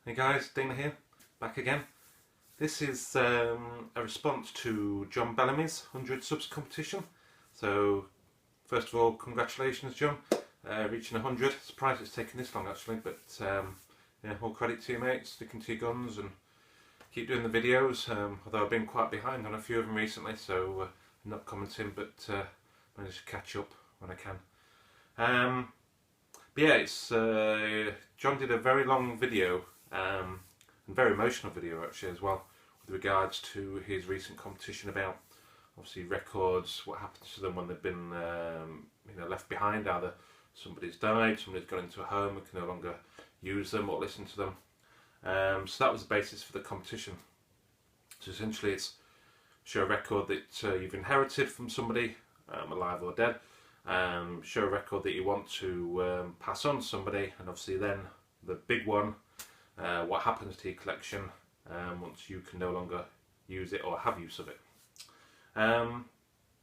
Hey guys, Dana here, back again. This is a response to John Bellamy's 100 subs competition. So, first of all, congratulations John, reaching 100. Surprised it's taken this long actually, but yeah, all credit to you mate, sticking to your guns and keep doing the videos. Although I've been quite behind on a few of them recently, so I'm not commenting, but managed to catch up when I can. But yeah, it's John did a very long video, and very emotional video actually as well, with regards to his recent competition about obviously records, what happens to them when they've been left behind. Either somebody's died, somebody's gone into a home and can no longer use them or listen to them. So that was the basis for the competition. So essentially it's show a record that you've inherited from somebody, alive or dead. Show a record that you want to pass on to somebody, and obviously then the big one, what happens to your collection once you can no longer use it or have use of it.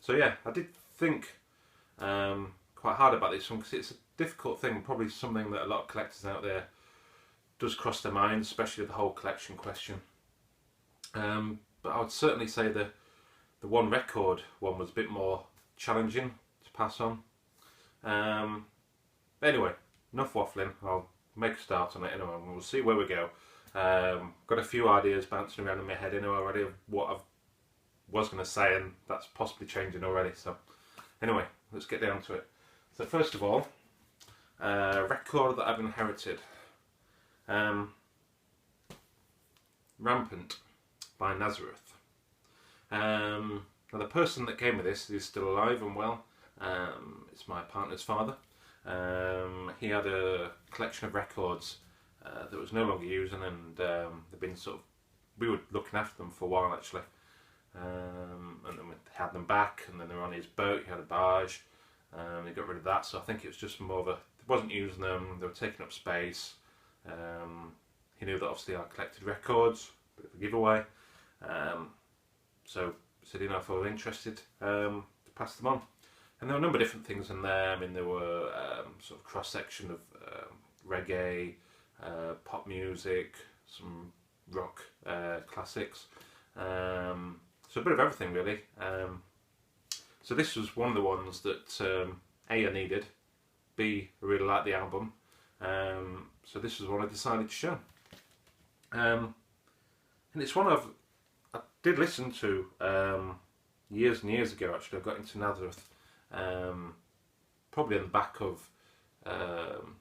So yeah, I did think quite hard about this one because it's a difficult thing, probably something that a lot of collectors out there does cross their minds, especially the whole collection question. But I would certainly say the one record one was a bit more challenging to pass on. Anyway, enough waffling. I'll make a start on it anyway and we'll see where we go. Got a few ideas bouncing around in my head anyway already of what I was going to say, and that's possibly changing already. So anyway, let's get down to it. So first of all, record that I've inherited. Rampant by Nazareth. Now the person that gave me this is still alive and well. It's my partner's father. He had a collection of records that was no longer using, and they've been we were looking after them for a while actually. And then we had them back, and then they were on his boat. He had a barge. He got rid of that, so I think it was just more of a, he wasn't using them, they were taking up space. He knew that obviously I collected records, bit of a giveaway. So said, you know, if I was interested, to pass them on. And there were a number of different things in there. I mean, there were sort of cross-section of reggae, pop music, some rock classics. So a bit of everything really. So this was one of the ones that A, I needed, B, I really liked the album. So this was one I decided to show. And it's one I did listen to years and years ago actually. I got into Nazareth probably on the back of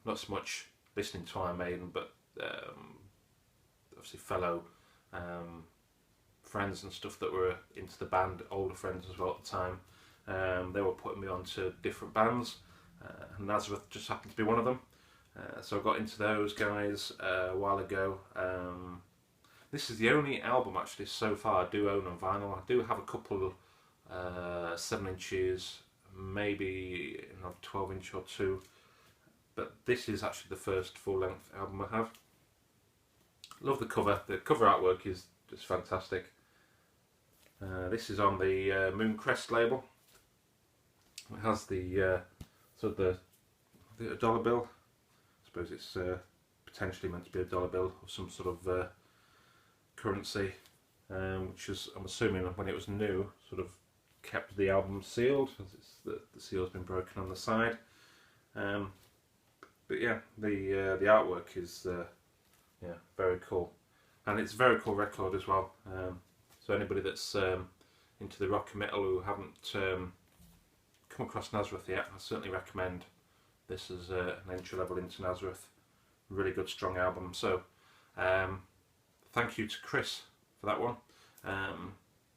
not so much listening to Iron Maiden, but obviously fellow friends and stuff that were into the band, older friends as well at the time. They were putting me on to different bands, and Nazareth just happened to be one of them. So I got into those guys a while ago. This is the only album actually so far I do own on vinyl. I do have a couple 7-inches, maybe another 12-inch or two, but this is actually the first full-length album I have. Love the cover. The cover artwork is just fantastic. This is on the Mooncrest label. It has the sort of the dollar bill. I suppose it's potentially meant to be a dollar bill of some sort of currency, which is, I'm assuming, when it was new, sort of kept the album sealed, as the seal's been broken on the side. But yeah, the artwork is yeah, very cool, and it's a very cool record as well. So anybody that's into the rock and metal who haven't come across Nazareth yet, I certainly recommend this as an entry level into Nazareth. Really good, strong album. So thank you to Chris for that one.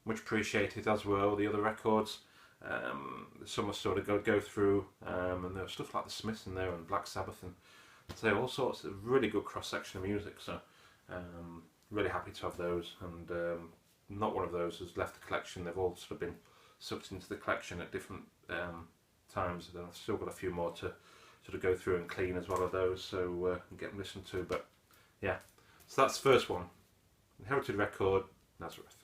Much appreciated, as were all the other records. Some I sort of go through, and there was stuff like the Smiths in there and Black Sabbath, and say all sorts of really good cross section of music. So really happy to have those, and not one of those has left the collection. They've all sort of been sucked into the collection at different times, and I've still got a few more to sort of go through and clean as well of those, so and get them listened to. But yeah, so that's the first one, inherited record, Nazareth.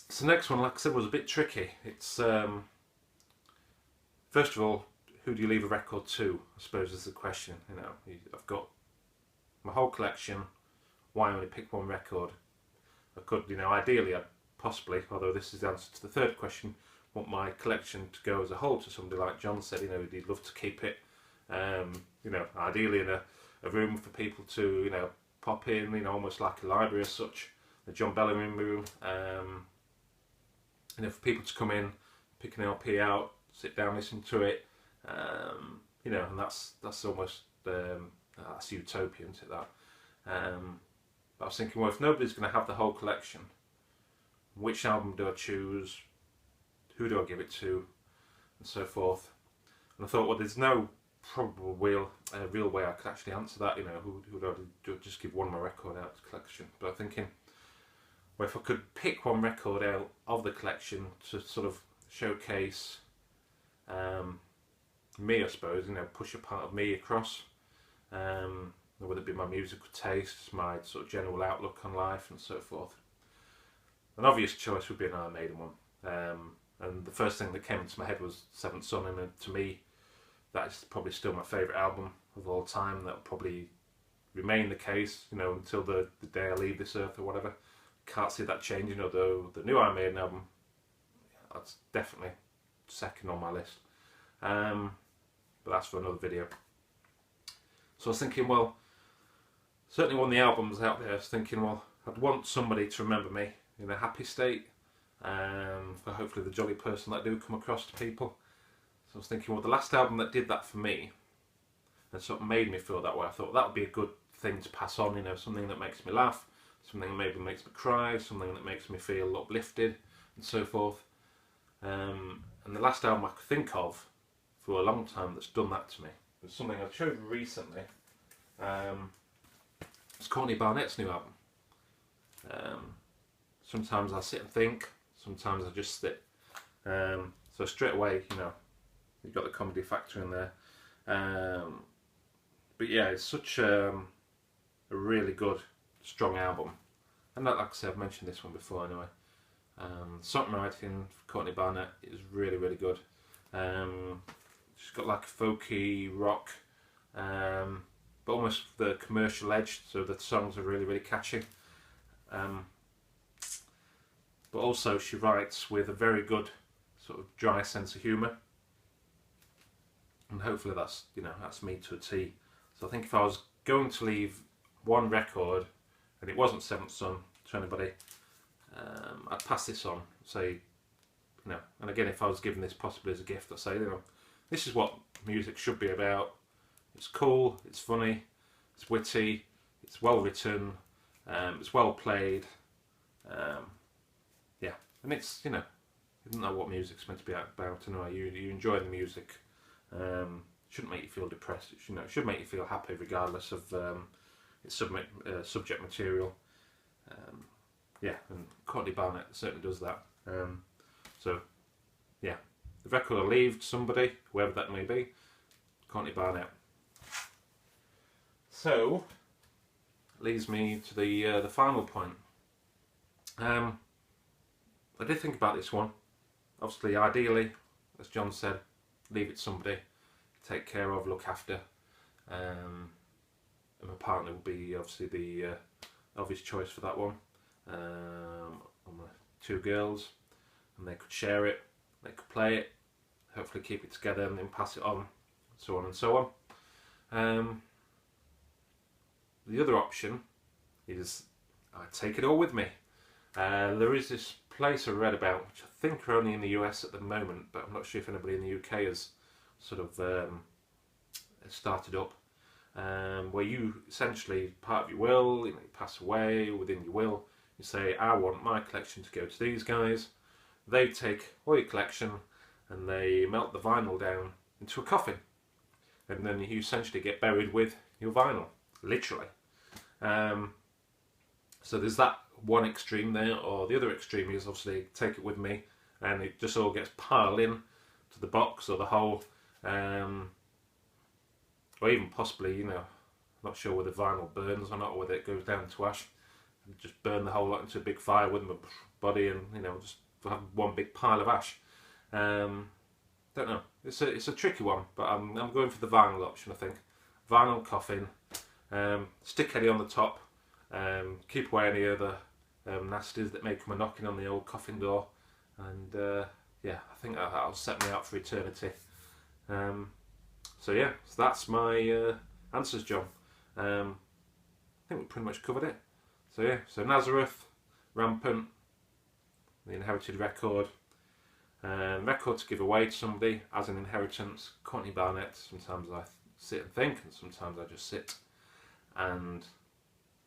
So next one, like I said, was a bit tricky. It's first of all, who do you leave a record to, I suppose is the question. You know, I've got my whole collection, why only pick one record? I could, you know, ideally I'd possibly, although this is the answer to the third question, want my collection to go as a whole to somebody like John said, you know, he'd love to keep it, you know, ideally in a room for people to, you know, pop in, you know, almost like a library as such, the John Bellamy room, you know, for people to come in, pick an LP out, sit down, listen to it, you know, and that's almost, that's utopian, isn't it, that? But I was thinking, well, if nobody's going to have the whole collection, which album do I choose? Who do I give it to? And so forth. And I thought, well, there's no probable real way I could actually answer that. You know, who do I do? Just give one of my record out to the collection. But I'm thinking, well, if I could pick one record out of the collection to sort of showcase me, I suppose, you know, push a part of me across. Whether it be my musical tastes, my sort of general outlook on life and so forth. An obvious choice would be an Iron Maiden one. And the first thing that came into my head was Seventh Son, and to me that is probably still my favourite album of all time. That will probably remain the case, you know, until the day I leave this earth or whatever. Can't see that changing, although the new Iron Maiden album, that's definitely second on my list. But that's for another video. So I was thinking, well, certainly one of the albums out there, I was thinking, well, I'd want somebody to remember me in a happy state, for hopefully the jolly person that I do come across to people. So I was thinking, well, the last album that did that for me, and sort of made me feel that way, I thought that would be a good thing to pass on, you know, something that makes me laugh, something that maybe makes me cry, something that makes me feel uplifted, and so forth. And the last album I could think of for a long time that's done that to me was something I showed recently. It's Courtney Barnett's new album. Sometimes I sit and think, sometimes I just sit. So straight away, you know, you've got the comedy factor in there. But yeah, it's such a really good, strong album. And like I said, I've mentioned this one before anyway. Songwriting for Courtney Barnett is really, really good. She's got like a folky rock, but almost the commercial edge, so the songs are really, really catchy. But also she writes with a very good sort of dry sense of humour, and hopefully that's, you know, that's me to a T. So I think if I was going to leave one record and it wasn't Seventh Son to anybody, I'd pass this on, say, you know, and again, if I was given this possibly as a gift, I'd say, you know, this is what music should be about. It's cool, it's funny, it's witty, it's well written, it's well played, yeah, and it's, you know, isn't that what music's meant to be about anyway? You enjoy the music. Shouldn't make you feel depressed. It should, you know, it should make you feel happy regardless of its subject material. Yeah, and Courtney Barnett certainly does that. So yeah, the record I leave to somebody, whoever that may be, Courtney Barnett. So leads me to the final point. I did think about this one. Obviously, ideally, as John said, leave it to somebody, take care of, look after. And my partner will be obviously the obvious choice for that one. My two girls, and they could share it, they could play it, hopefully keep it together and then pass it on, so on and so on. The other option is I take it all with me. There is this place I read about, which I think are only in the US at the moment, but I'm not sure if anybody in the UK has sort of started up, where you essentially, part of your will, you know, you pass away, within your will, you say, I want my collection to go to these guys. They take all your collection and they melt the vinyl down into a coffin, and then you essentially get buried with your vinyl, literally. So there's that one extreme there, or the other extreme is obviously take it with me and it just all gets piled in to the box or the hole, or even possibly, you know, not sure whether vinyl burns or not, or whether it goes down to ash, and just burn the whole lot into a big fire with my body, and, you know, just have one big pile of ash. Don't know. it's a tricky one, but I'm going for the vinyl option. I think vinyl coffin, stick Eddie on the top, keep away any other nasties that may come a knocking on the old coffin door, and yeah, I think that'll set me up for eternity. So yeah, so that's my answers, John. I think we pretty much covered it. So yeah, so Nazareth, Rampant, the inherited record, record to give away to somebody as an inheritance, Courtney Barnett. Sometimes I sit and think, and sometimes I just sit. And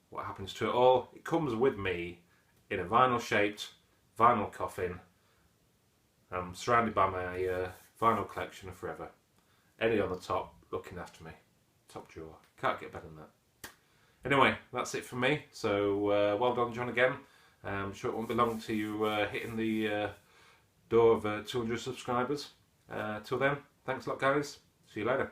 what happens to it all? It comes with me in a vinyl shaped vinyl coffin. I'm surrounded by my vinyl collection forever. Eddie on the top, looking after me. Top drawer. Can't get better than that. Anyway, that's it for me. So well done, John, again. I'm sure it won't be long to you hitting the door of 200 subscribers. Till then, thanks a lot, guys. See you later.